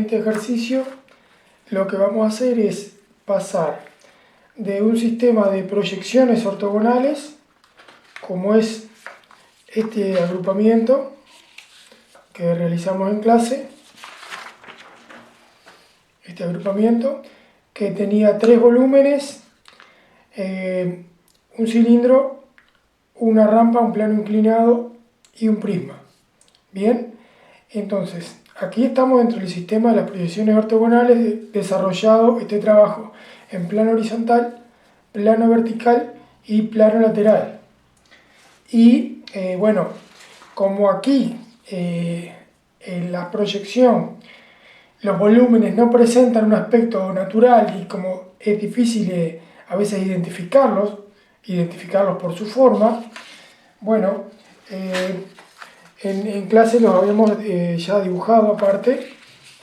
este ejercicio lo que vamos a hacer es pasar de un sistema de proyecciones ortogonales, como es este agrupamiento que realizamos en clase, este agrupamiento que tenía tres volúmenes, un cilindro, una rampa, un plano inclinado y un prisma. Bien, entonces aquí estamos dentro del sistema de las proyecciones ortogonales, desarrollado este trabajo en plano horizontal, plano vertical y plano lateral. Y bueno, como aquí en la proyección los volúmenes no presentan un aspecto natural y como es difícil a veces identificarlos por su forma, bueno, en clase los habíamos ya dibujado aparte,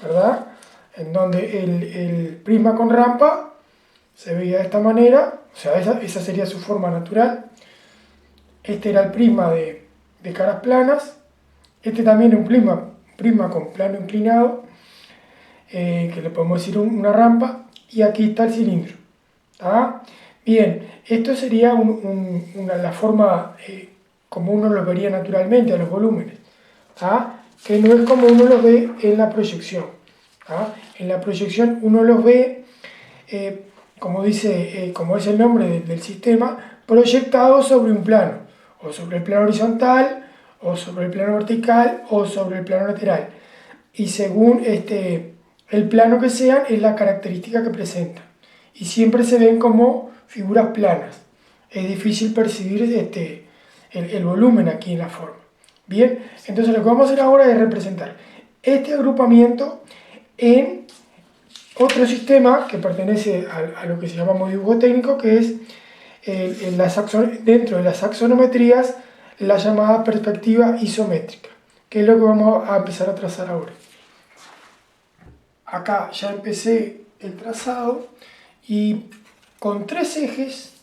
¿verdad? En donde el prisma con rampa se veía de esta manera, o sea, esa sería su forma natural. Este era el prisma de caras planas, este también es un prisma con plano inclinado, que le podemos decir una rampa, y aquí está el cilindro. ¿Tá? Bien, esto sería la forma como uno lo vería naturalmente a los volúmenes, ¿tá? Que no es como uno los ve en la proyección. ¿Tá? En la proyección uno los ve, como es el nombre del sistema, proyectados sobre un plano, o sobre el plano horizontal, o sobre el plano vertical, o sobre el plano lateral. Y según el plano que sean, es la característica que presentan. Y siempre se ven como figuras planas. Es difícil percibir el volumen aquí en la forma. Bien, entonces lo que vamos a hacer ahora es representar este agrupamiento en otro sistema que pertenece a lo que se llama dibujo técnico, que es dentro de las axonometrías, la llamada perspectiva isométrica, que es lo que vamos a empezar a trazar ahora. Acá ya empecé el trazado y con tres ejes,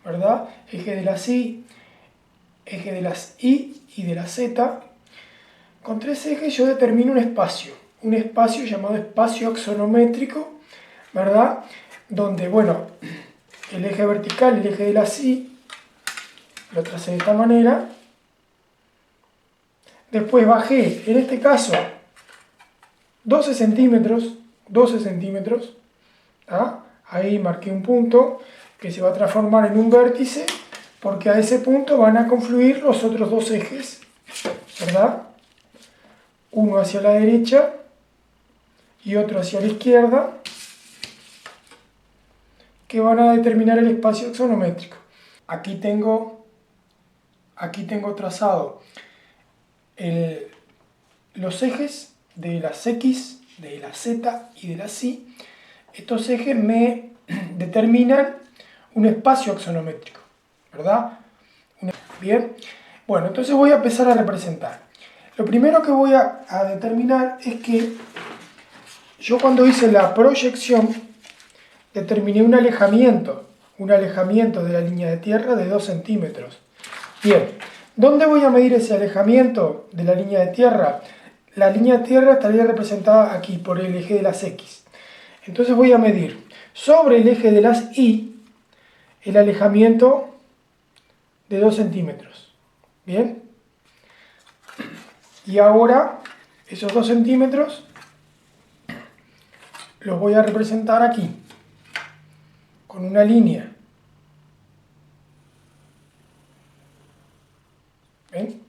¿verdad? Eje de las Y, eje de las Y y de la Z. Con tres ejes yo determino un espacio llamado espacio axonométrico, ¿verdad? Donde, bueno, el eje vertical, el eje de las Y, lo tracé de esta manera. Después bajé, en este caso, 12 centímetros, ¿tá? Ahí marqué un punto que se va a transformar en un vértice, porque a ese punto van a confluir los otros dos ejes, ¿verdad? Uno hacia la derecha y otro hacia la izquierda, que van a determinar el espacio axonométrico. Aquí tengo trazado los ejes de las X, de la Z y de la Y. Estos ejes me determinan un espacio axonométrico, ¿verdad? Bien, bueno, entonces voy a empezar a representar. Lo primero que voy a determinar es que yo cuando hice la proyección determiné un alejamiento de la línea de tierra de 2 centímetros. Bien, ¿dónde voy a medir ese alejamiento de la línea de tierra? La línea de tierra estaría representada aquí por el eje de las X. Entonces voy a medir sobre el eje de las Y el alejamiento de 2 centímetros. Bien. Y ahora esos 2 centímetros los voy a representar aquí con una línea. ¿Ven?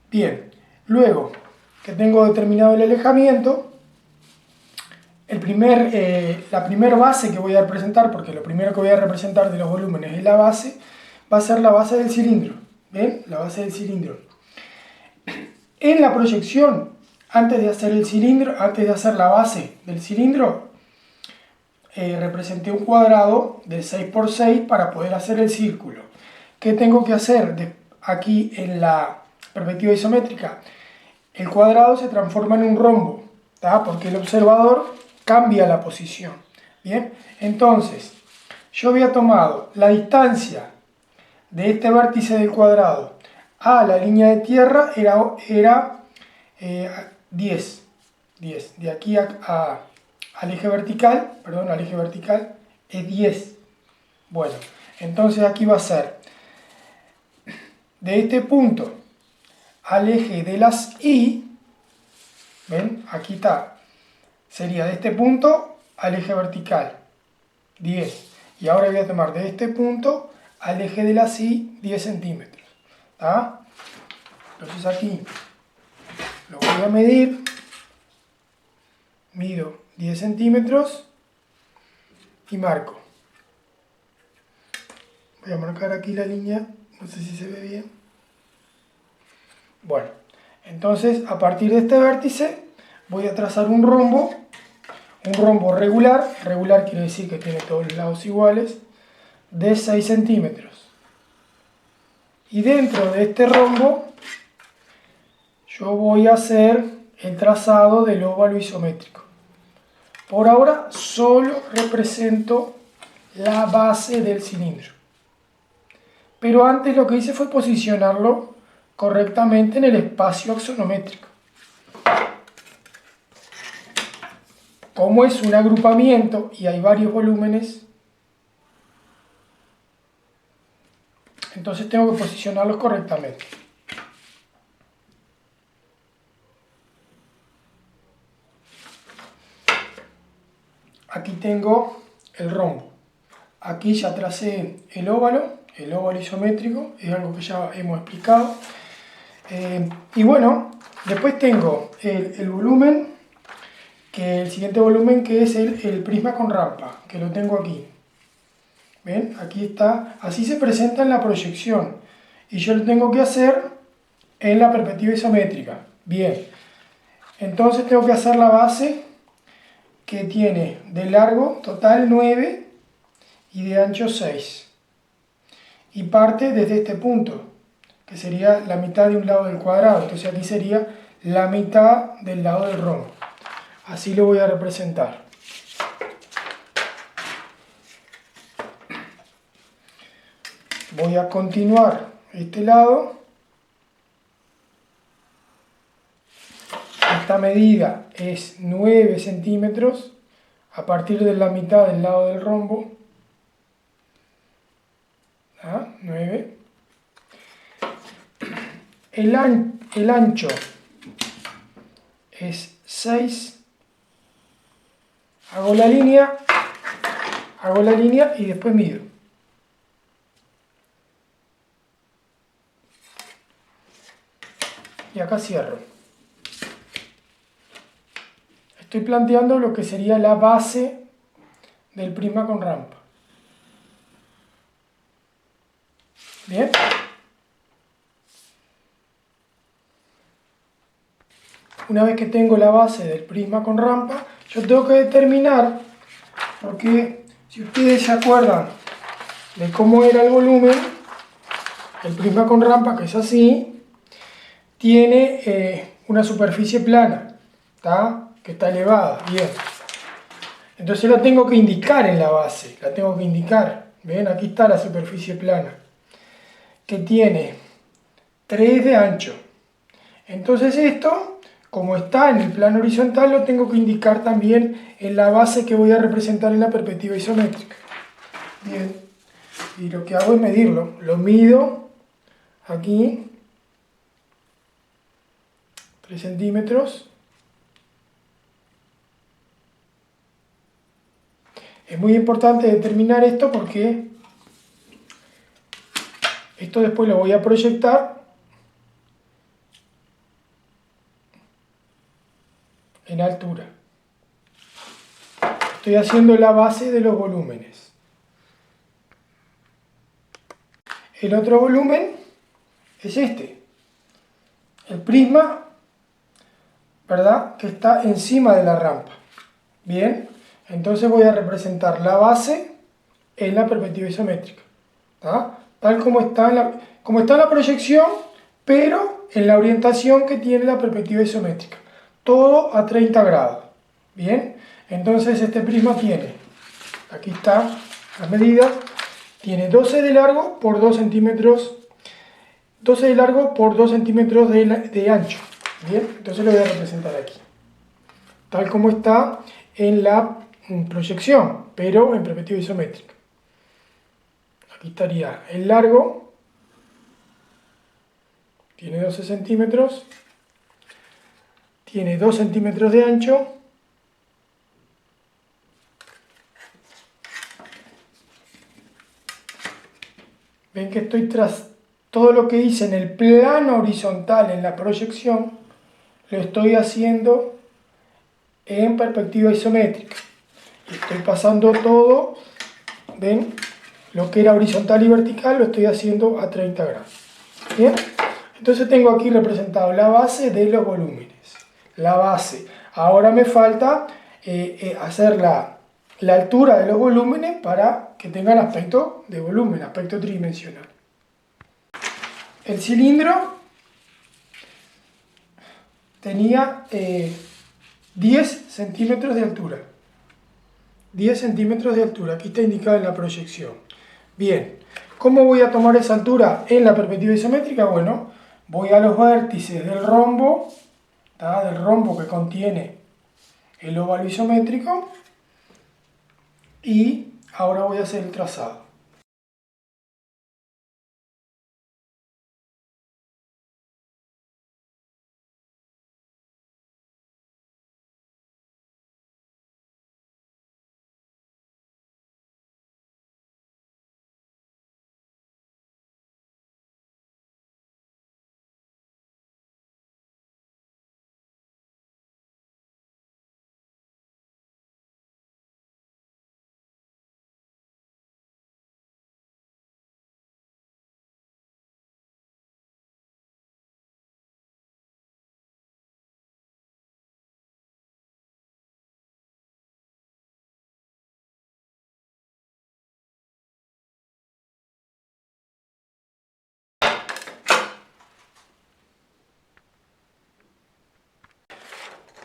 Bien. Luego que tengo determinado el alejamiento, la primera base que voy a representar, porque lo primero que voy a representar de los volúmenes es la base, va a ser la base del cilindro. ¿Ven? La base del cilindro. En la proyección, antes de hacer la base del cilindro, representé un cuadrado de 6 por 6 para poder hacer el círculo. ¿Qué tengo que hacer aquí en la perspectiva isométrica? El cuadrado se transforma en un rombo, ¿tá? Porque el observador cambia la posición. Bien, entonces yo había tomado la distancia de este vértice del cuadrado a la línea de tierra era 10. 10. De aquí al eje vertical, perdón, al eje vertical es 10. Bueno, entonces aquí va a ser de este punto al eje de las Y, ¿ven? Aquí está, sería de este punto al eje vertical, 10. Y ahora voy a tomar de este punto al eje de las Y 10 centímetros. ¿Está? Entonces aquí lo voy a medir, mido 10 centímetros y marco. Voy a marcar aquí la línea, no sé si se ve bien. Bueno, entonces a partir de este vértice voy a trazar un rombo regular, regular quiere decir que tiene todos los lados iguales, de 6 centímetros. Y dentro de este rombo yo voy a hacer el trazado del óvalo isométrico. Por ahora solo represento la base del cilindro. Pero antes lo que hice fue posicionarlo correctamente en el espacio axonométrico. Como es un agrupamiento y hay varios volúmenes, entonces tengo que posicionarlos correctamente. Aquí tengo el rombo. Aquí ya tracé el óvalo isométrico, es algo que ya hemos explicado. Y bueno, después tengo el volumen, que el siguiente volumen que es el prisma con rampa, que lo tengo aquí. ¿Ven? Aquí está, así se presenta en la proyección. Y yo lo tengo que hacer en la perspectiva isométrica. Bien, entonces tengo que hacer la base que tiene de largo total 9 y de ancho 6. Y parte desde este punto, que sería la mitad de un lado del cuadrado. Entonces aquí sería la mitad del lado del rombo. Así lo voy a representar. Voy a continuar este lado. Esta medida es 9 centímetros a partir de la mitad del lado del rombo. 9. El ancho es 6. Hago la línea y después mido. Y acá cierro. Estoy planteando lo que sería la base del prisma con rampa. Bien. Una vez que tengo la base del prisma con rampa, yo tengo que determinar, porque si ustedes se acuerdan de cómo era el volumen, el prisma con rampa, que es así, tiene una superficie plana, ¿tá? Que está elevada, bien. Entonces la tengo que indicar en la base, la tengo que indicar. ¿Ven? Aquí está la superficie plana, que tiene 3 de ancho. Entonces esto, como está en el plano horizontal, lo tengo que indicar también en la base que voy a representar en la perspectiva isométrica. Bien, y lo que hago es medirlo. Lo mido aquí, 3 centímetros. Es muy importante determinar esto porque esto después lo voy a proyectar en altura. Estoy haciendo la base de los volúmenes. El otro volumen es este. El prisma, ¿verdad? Que está encima de la rampa. Bien, entonces voy a representar la base en la perspectiva isométrica. ¿Tá? Tal como está en la proyección, pero en la orientación que tiene la perspectiva isométrica. Todo a 30 grados. Bien, entonces este prisma tiene, aquí está las medidas, tiene 12 de largo por 2 centímetros, 12 de largo por 2 centímetros de ancho. Bien, entonces lo voy a representar aquí. tal como está en la proyección, pero en perspectiva isométrica. Aquí estaría el largo, tiene 12 centímetros, tiene 2 centímetros de ancho, ven que estoy tras todo lo que hice en el plano horizontal, en la proyección, lo estoy haciendo en perspectiva isométrica. Estoy pasando todo, ven, lo que era horizontal y vertical lo estoy haciendo a 30 grados. Bien, entonces tengo aquí representado la base de los volúmenes. La base. Ahora me falta hacer la altura de los volúmenes para que tengan aspecto de volumen, aspecto tridimensional. El cilindro tenía 10 centímetros de altura. 10 centímetros de altura, aquí está indicado en la proyección. Bien, ¿cómo voy a tomar esa altura en la perspectiva isométrica? Bueno, voy a los vértices del rombo, del rombo que contiene el óvalo isométrico, y ahora voy a hacer el trazado.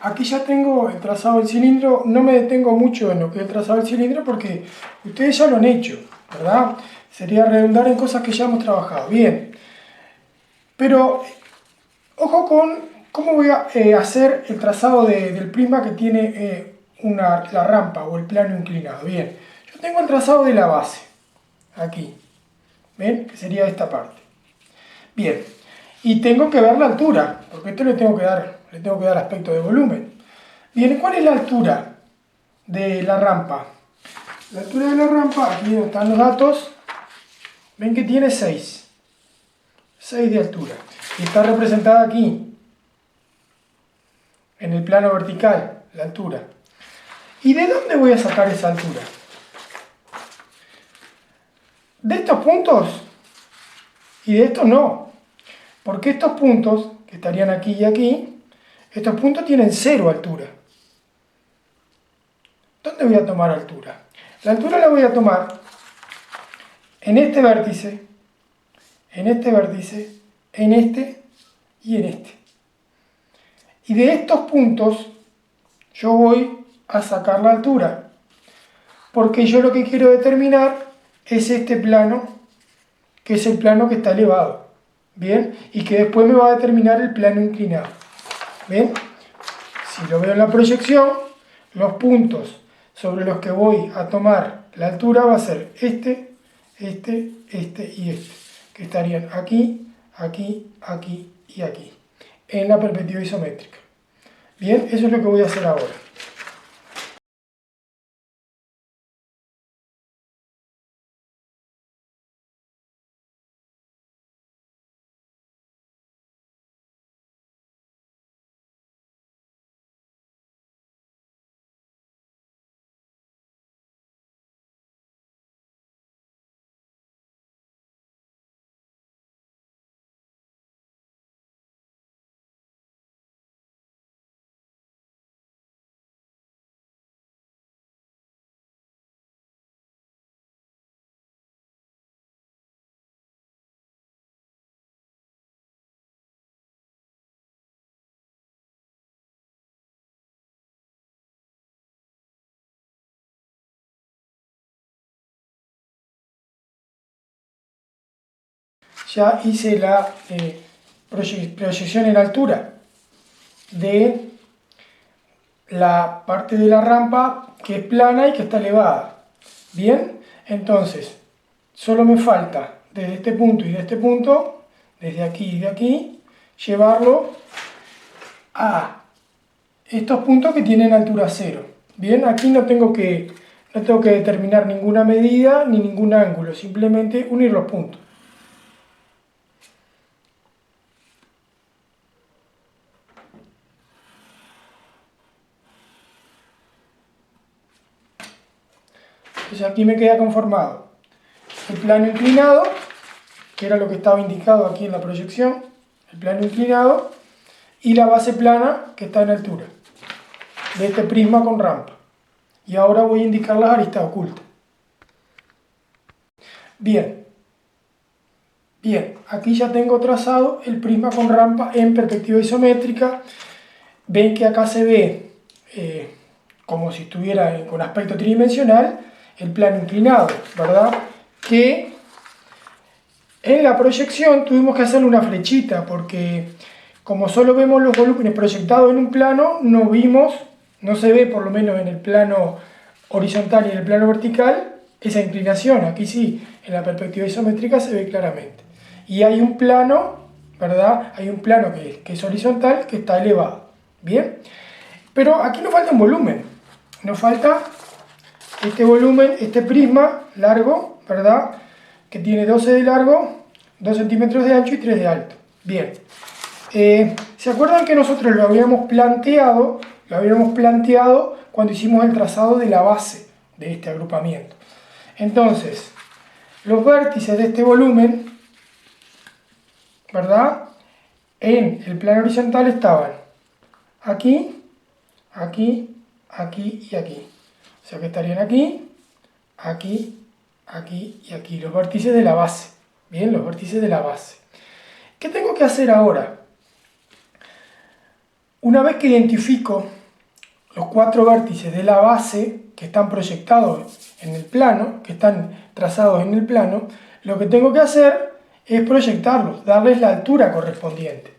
Aquí ya tengo el trazado del cilindro, no me detengo mucho en lo que es el trazado del cilindro porque ustedes ya lo han hecho, ¿verdad? Sería redundar en cosas que ya hemos trabajado. Bien, pero ojo con cómo voy a hacer el trazado del prisma que tiene la rampa o el plano inclinado. Bien, yo tengo el trazado de la base, aquí, ¿ven? Que sería esta parte. Bien, y tengo que ver la altura, porque esto le tengo que dar aspecto de volumen. Bien, ¿cuál es la altura de la rampa? La altura de la rampa, aquí donde están los datos, ven que tiene 6. 6 de altura. Y está representada aquí, en el plano vertical, la altura. ¿Y de dónde voy a sacar esa altura? De estos puntos y de estos no. Porque estos puntos, que estarían aquí y aquí, estos puntos tienen 0 altura. ¿Dónde voy a tomar altura? La altura la voy a tomar en este vértice, en este vértice, en este y en este. Y de estos puntos yo voy a sacar la altura, porque yo lo que quiero determinar es este plano, que es el plano que está elevado, ¿bien? Y que después me va a determinar el plano inclinado, ¿bien? Si lo veo en la proyección, los puntos sobre los que voy a tomar la altura va a ser este y este, que estarían aquí, aquí, aquí y aquí, en la perspectiva isométrica. Bien, eso es lo que voy a hacer ahora. Ya hice la proyección en altura de la parte de la rampa que es plana y que está elevada. Bien, entonces solo me falta desde este punto y de este punto, desde aquí y de aquí, llevarlo a estos puntos que tienen altura cero. Bien, aquí no tengo que determinar ninguna medida ni ningún ángulo, simplemente unir los puntos. Entonces aquí me queda conformado el plano inclinado, que era lo que estaba indicado aquí en la proyección, el plano inclinado, y la base plana que está en altura de este prisma con rampa. Y ahora voy a indicar las aristas ocultas. Bien, aquí ya tengo trazado el prisma con rampa en perspectiva isométrica. Ven que acá se ve como si estuviera con aspecto tridimensional el plano inclinado, ¿verdad? Que en la proyección tuvimos que hacerle una flechita porque como solo vemos los volúmenes proyectados en un plano, no se ve por lo menos en el plano horizontal y en el plano vertical esa inclinación. Aquí sí, en la perspectiva isométrica se ve claramente. Y hay un plano, ¿verdad? Hay un plano que es horizontal que está elevado. Bien, pero aquí nos falta un volumen. Nos falta este volumen, este prisma largo, ¿verdad? Que tiene 12 de largo, 2 centímetros de ancho y 3 de alto. Bien. ¿Se acuerdan que nosotros lo habíamos planteado cuando hicimos el trazado de la base de este agrupamiento? Entonces, los vértices de este volumen, ¿verdad? En el plano horizontal estaban aquí, aquí, aquí y aquí. O sea que estarían aquí, aquí, aquí y aquí. Los vértices de la base. Bien, los vértices de la base. ¿Qué tengo que hacer ahora? Una vez que identifico los 4 vértices de la base que están proyectados en el plano, que están trazados en el plano, lo que tengo que hacer es proyectarlos, darles la altura correspondiente.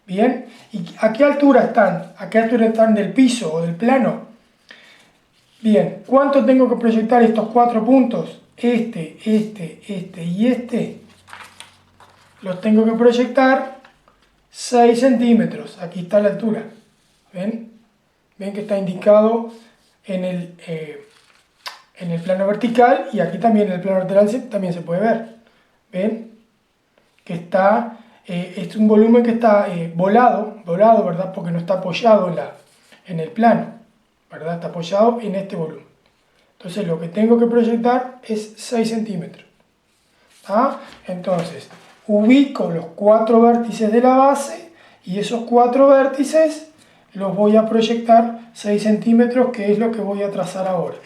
Bien, ¿y a qué altura están? ¿A qué altura están del piso o del plano? Bien, ¿cuánto tengo que proyectar estos 4 puntos? Este y este. Los tengo que proyectar 6 centímetros. Aquí está la altura. ¿Ven? Ven que está indicado en el plano vertical y aquí también en el plano lateral también se puede ver. ¿Ven? Que está, es un volumen que está volado, ¿verdad? Porque no está apoyado en el plano, ¿verdad? Está apoyado en este volumen. Entonces lo que tengo que proyectar es 6 centímetros. ¿Ah? Entonces, ubico los 4 vértices de la base y esos 4 vértices los voy a proyectar 6 centímetros, que es lo que voy a trazar ahora.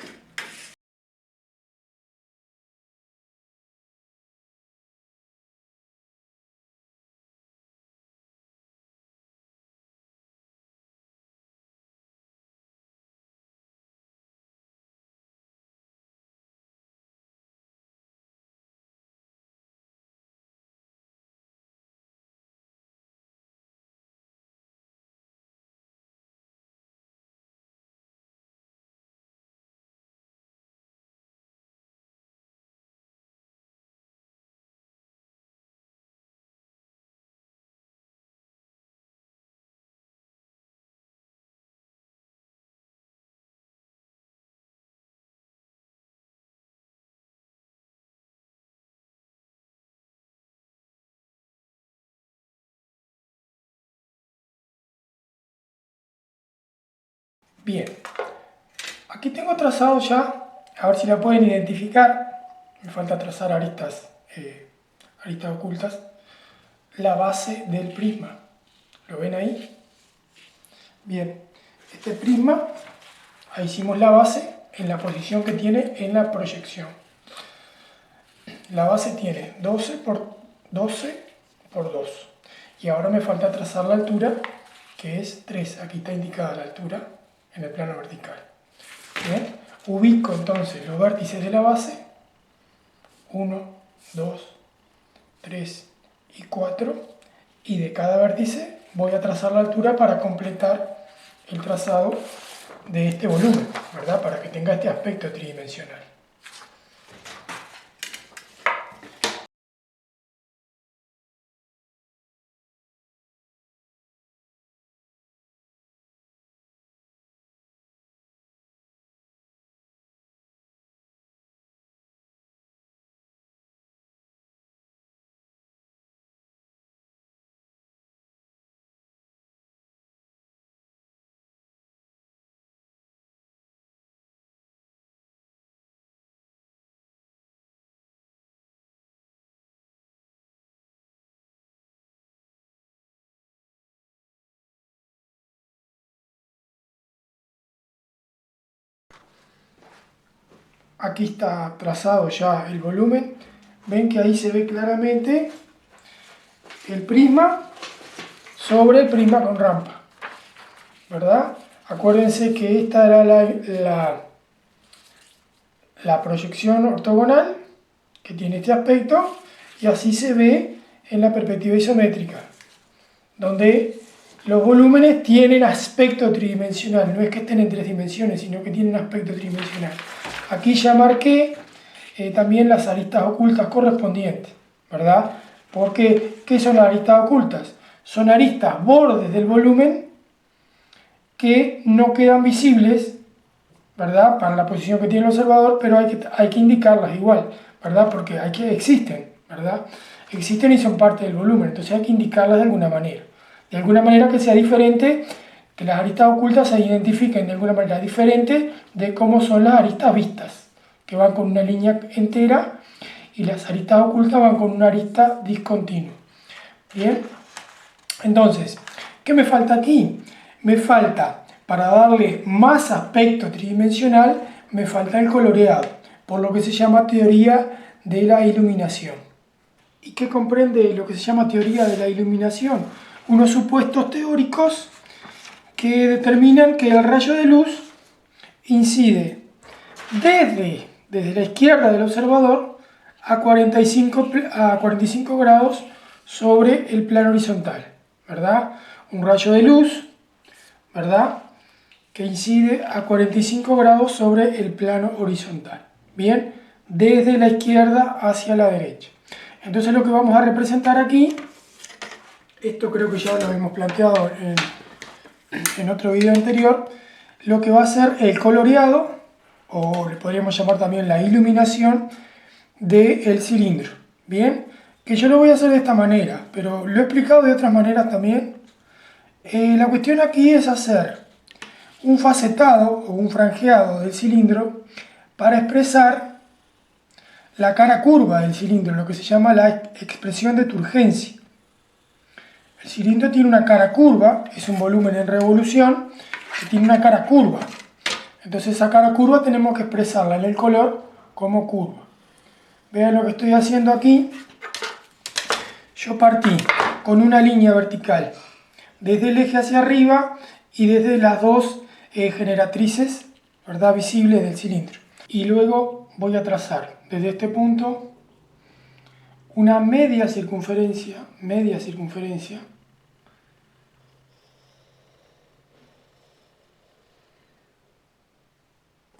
Bien, aquí tengo trazado ya, a ver si la pueden identificar, me falta trazar aristas ocultas, la base del prisma. ¿Lo ven ahí? Bien, este prisma, ahí hicimos la base en la posición que tiene en la proyección. La base tiene 12 por 12 por 2. Y ahora me falta trazar la altura, que es 3. Aquí está indicada la altura en el plano vertical. Bien, ubico entonces los vértices de la base, 1, 2, 3 y 4, y de cada vértice voy a trazar la altura para completar el trazado de este volumen, ¿verdad? Para que tenga este aspecto tridimensional. Aquí está trazado ya el volumen. Ven que ahí se ve claramente el prisma sobre el prisma con rampa, ¿verdad? Acuérdense que esta era la proyección ortogonal que tiene este aspecto, y así se ve en la perspectiva isométrica, donde los volúmenes tienen aspecto tridimensional, no es que estén en tres dimensiones, sino que tienen aspecto tridimensional. Aquí ya marqué también las aristas ocultas correspondientes, ¿verdad? Porque, ¿qué son las aristas ocultas? Son aristas bordes del volumen que no quedan visibles, ¿verdad? Para la posición que tiene el observador, pero hay que indicarlas igual, ¿verdad? Porque existen, ¿verdad? Existen y son parte del volumen, entonces hay que indicarlas de alguna manera. De alguna manera que sea diferente, que las aristas ocultas se identifiquen de alguna manera diferente de cómo son las aristas vistas, que van con una línea entera, y las aristas ocultas van con una arista discontinua. Bien, entonces, ¿qué me falta aquí? Me falta, para darle más aspecto tridimensional, me falta el coloreado, por lo que se llama teoría de la iluminación. ¿Y qué comprende lo que se llama teoría de la iluminación? Unos supuestos teóricos que determinan que el rayo de luz incide desde la izquierda del observador a 45 grados sobre el plano horizontal, ¿verdad? Un rayo de luz, ¿verdad?, que incide a 45 grados sobre el plano horizontal. Bien, desde la izquierda hacia la derecha. Entonces lo que vamos a representar aquí, esto creo que ya lo hemos planteado en otro video anterior, lo que va a ser el coloreado, o le podríamos llamar también la iluminación del cilindro. Bien, que yo lo voy a hacer de esta manera, pero lo he explicado de otras maneras también. La cuestión aquí es hacer un facetado o un franjeado del cilindro para expresar la cara curva del cilindro, lo que se llama la expresión de turgencia. El cilindro tiene una cara curva, es un volumen en revolución que tiene una cara curva. Entonces esa cara curva tenemos que expresarla en el color como curva. Vean lo que estoy haciendo aquí. Yo partí con una línea vertical desde el eje hacia arriba y desde las dos generatrices, ¿verdad?, visibles del cilindro. Y luego voy a trazar desde este punto una media circunferencia,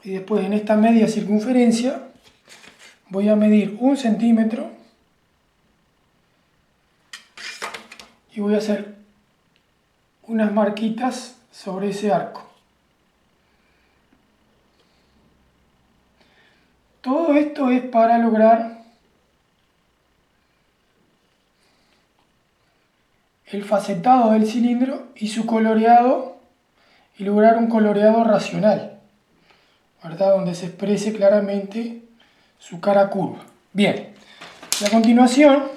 y después en esta media circunferencia voy a medir 1 centímetro y voy a hacer unas marquitas sobre ese arco. Todo esto es para lograr el facetado del cilindro y su coloreado, y lograr un coloreado racional, ¿verdad?, donde se exprese claramente su cara curva. Bien, a continuación,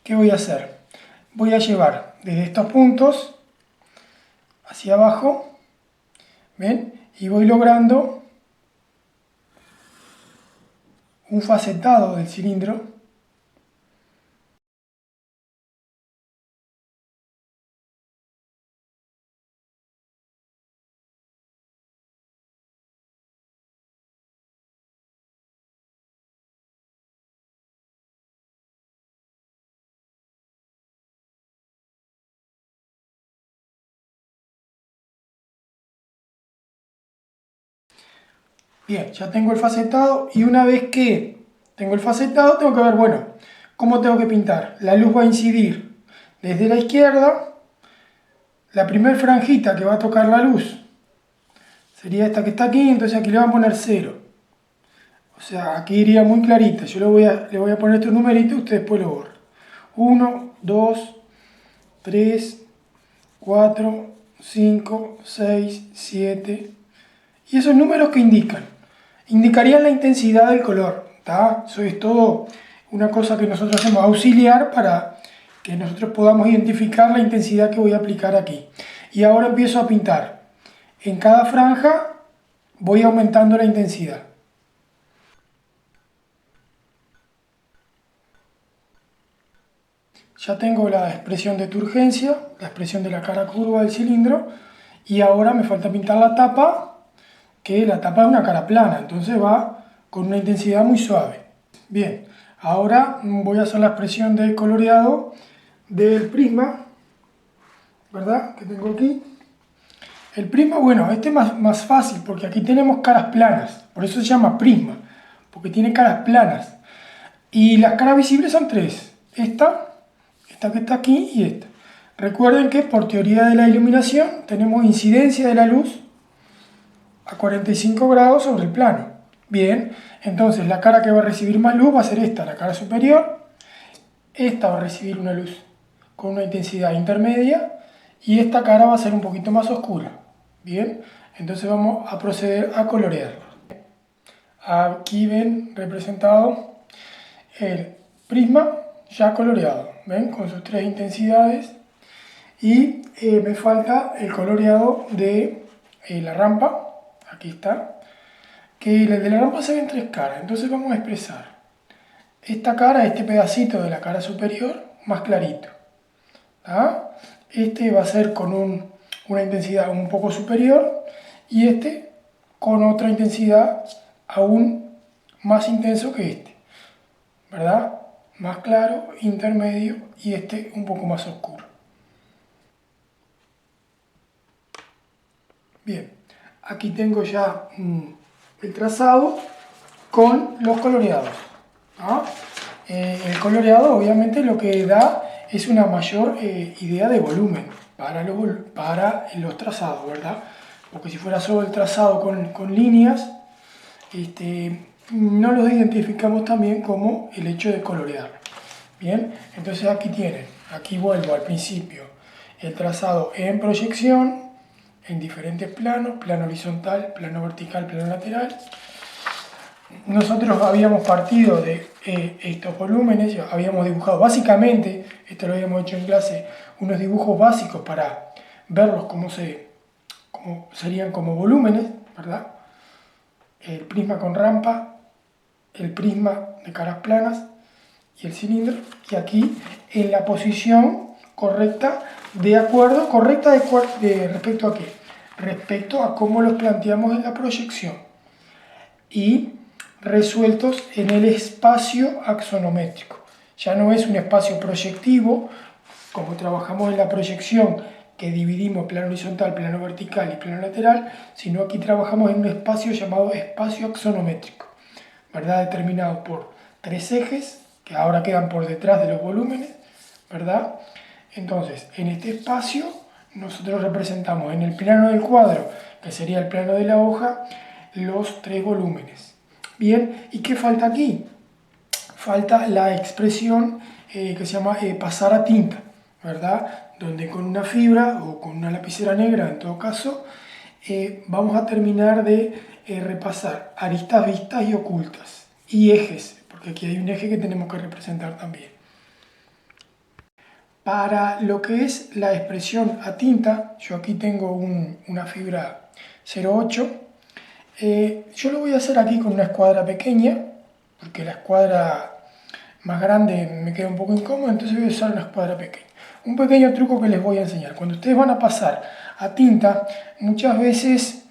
¿qué voy a hacer? Voy a llevar desde estos puntos hacia abajo, ¿ven?, y voy logrando un facetado del cilindro Bien, ya tengo el facetado y una vez que tengo el facetado tengo que ver, bueno, cómo tengo que pintar. La luz va a incidir desde la izquierda, la primera franjita que va a tocar la luz sería esta que está aquí, entonces aquí le van a poner 0. O sea, aquí iría muy clarita. Yo le voy a poner estos numeritos y usted después lo borra. 1, 2, 3, 4, 5, 6, 7. Y esos números que indicarían la intensidad del color. ¿Tá? Eso es todo una cosa que nosotros hacemos auxiliar para que nosotros podamos identificar la intensidad que voy a aplicar aquí. Y ahora empiezo a pintar. En cada franja voy aumentando la intensidad. Ya tengo la expresión de turgencia, la expresión de la cara curva del cilindro, y ahora me falta pintar la tapa, que la tapa es una cara plana, entonces va con una intensidad muy suave. Bien, ahora voy a hacer la expresión del coloreado del prisma, ¿verdad? Que tengo aquí. El prisma, bueno, este es más fácil porque aquí tenemos caras planas, por eso se llama prisma, porque tiene caras planas. Y las caras visibles son tres, esta que está aquí y esta. Recuerden que por teoría de la iluminación tenemos incidencia de la luz a 45 grados sobre el plano. Bien, entonces la cara que va a recibir más luz va a ser esta, la cara superior. Esta va a recibir una luz con una intensidad intermedia y esta cara va a ser un poquito más oscura. Bien, entonces vamos a proceder a colorearlo. Aquí ven representado el prisma ya coloreado, ¿ven? Con sus tres intensidades. Y me falta el coloreado de la rampa, aquí está, que el de la rampa se ven tres caras, entonces vamos a expresar esta cara, este pedacito de la cara superior, más clarito. ¿Ah? Este va a ser con una intensidad un poco superior y este con otra intensidad aún más intenso que este, ¿verdad? Más claro, intermedio y este un poco más oscuro. Bien, aquí tengo ya el trazado con los coloreados. ¿Ah? El coloreado obviamente lo que da es una mayor idea de volumen para los trazados, ¿verdad? Porque si fuera solo el trazado con líneas, no los identificamos también como el hecho de colorear. Bien, entonces aquí tienen, aquí vuelvo al principio, el trazado en proyección, en diferentes planos, plano horizontal, plano vertical, plano lateral. Nosotros habíamos partido de estos volúmenes, habíamos dibujado básicamente, esto lo habíamos hecho en clase, unos dibujos básicos para verlos como serían como volúmenes, ¿verdad? El prisma con rampa, el prisma de caras planas y el cilindro, y aquí en la posición correcta, respecto a qué, respecto a cómo los planteamos en la proyección y resueltos en el espacio axonométrico. Ya no es un espacio proyectivo, como trabajamos en la proyección, que dividimos plano horizontal, plano vertical y plano lateral, sino aquí trabajamos en un espacio llamado espacio axonométrico, ¿verdad? Determinado por tres ejes, que ahora quedan por detrás de los volúmenes, ¿verdad? Entonces, en este espacio nosotros representamos en el plano del cuadro, que sería el plano de la hoja, los tres volúmenes. Bien, ¿y qué falta aquí? Falta la expresión que se llama pasar a tinta, ¿verdad? Donde con una fibra o con una lapicera negra, en todo caso, vamos a terminar de repasar aristas vistas y ocultas y ejes, porque aquí hay un eje que tenemos que representar también. Para lo que es la expresión a tinta, yo aquí tengo una fibra 0,8. Yo lo voy a hacer aquí con una escuadra pequeña, porque la escuadra más grande me queda un poco incómoda, entonces voy a usar una escuadra pequeña. Un pequeño truco que les voy a enseñar. Cuando ustedes van a pasar a tinta, muchas veces,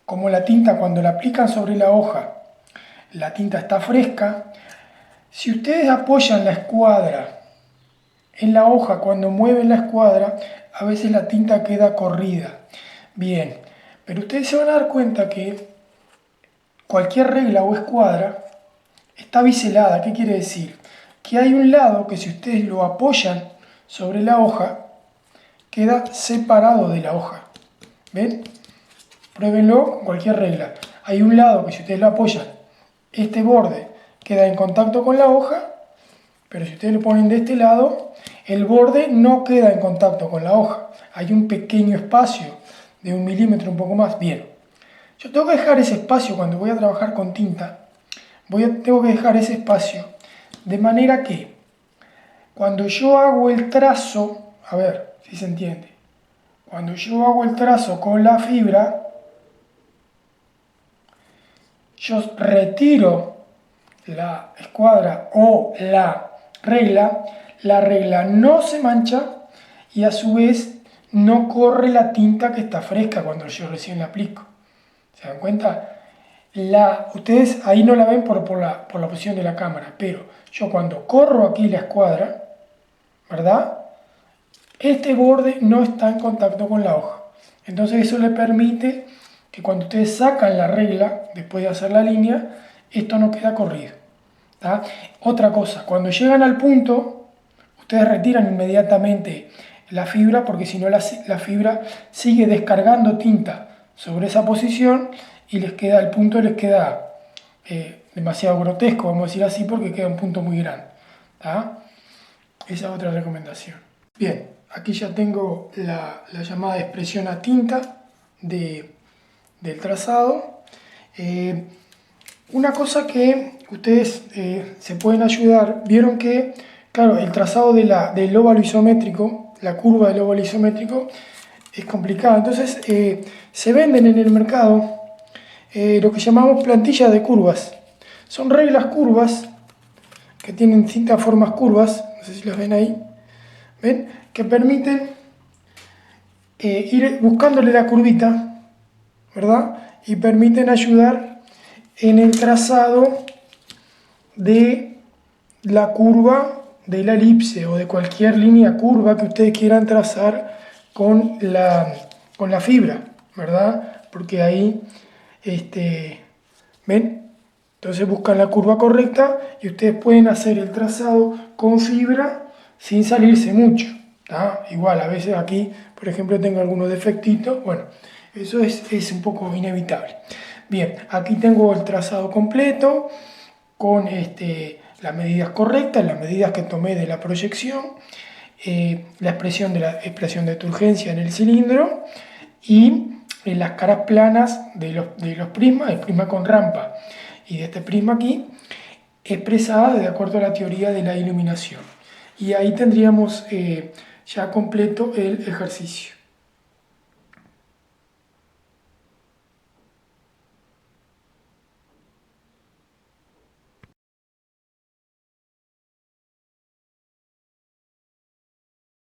como la tinta cuando la aplican sobre la hoja, la tinta está fresca, si ustedes apoyan la escuadra en la hoja, cuando mueven la escuadra, a veces la tinta queda corrida. Bien, pero ustedes se van a dar cuenta que cualquier regla o escuadra está biselada. ¿Qué quiere decir? Que hay un lado que si ustedes lo apoyan sobre la hoja, queda separado de la hoja. ¿Ven? Pruébenlo con cualquier regla. Hay un lado que si ustedes lo apoyan, este borde queda en contacto con la hoja, pero si ustedes lo ponen de este lado, el borde no queda en contacto con la hoja. Hay un pequeño espacio de 1 milímetro, un poco más. Bien. Yo tengo que dejar ese espacio cuando voy a trabajar con tinta. Tengo que dejar ese espacio de manera que cuando yo hago el trazo, a ver si se entiende, cuando yo hago el trazo con la fibra, yo retiro la escuadra o la regla no se mancha y a su vez no corre la tinta que está fresca cuando yo recién la aplico. ¿Se dan cuenta? Ustedes ahí no la ven por la posición de la cámara, pero yo cuando corro aquí la escuadra, ¿verdad? Este borde no está en contacto con la hoja. Entonces eso le permite que cuando ustedes sacan la regla, después de hacer la línea, esto no queda corrido. ¿Tá? Otra cosa, cuando llegan al punto, ustedes retiran inmediatamente la fibra, porque si no la fibra sigue descargando tinta sobre esa posición y el punto les queda demasiado grotesco, vamos a decir así, porque queda un punto muy grande. ¿Tá? Esa es otra recomendación. Bien, aquí ya tengo la llamada expresión a tinta del trazado. Una cosa que ustedes se pueden ayudar, vieron que, claro, el trazado del óvalo isométrico, la curva del óvalo isométrico, es complicada. Entonces, se venden en el mercado lo que llamamos plantillas de curvas. Son reglas curvas que tienen distintas formas curvas, no sé si las ven ahí, ¿ven? Que permiten ir buscándole la curvita, ¿verdad? Y permiten ayudar en el trazado de la curva de la elipse o de cualquier línea curva que ustedes quieran trazar con la fibra, ¿verdad? Porque ahí, ¿ven? Entonces buscan la curva correcta y ustedes pueden hacer el trazado con fibra sin salirse mucho. ¿Tá? Igual, a veces aquí, por ejemplo, tengo algunos defectitos. Bueno, eso es un poco inevitable. Bien, aquí tengo el trazado completo con las medidas correctas, las medidas que tomé de la proyección, la expresión de turgencia en el cilindro y las caras planas de los prismas, el prisma con rampa y de este prisma aquí, expresada de acuerdo a la teoría de la iluminación. Y ahí tendríamos ya completo el ejercicio.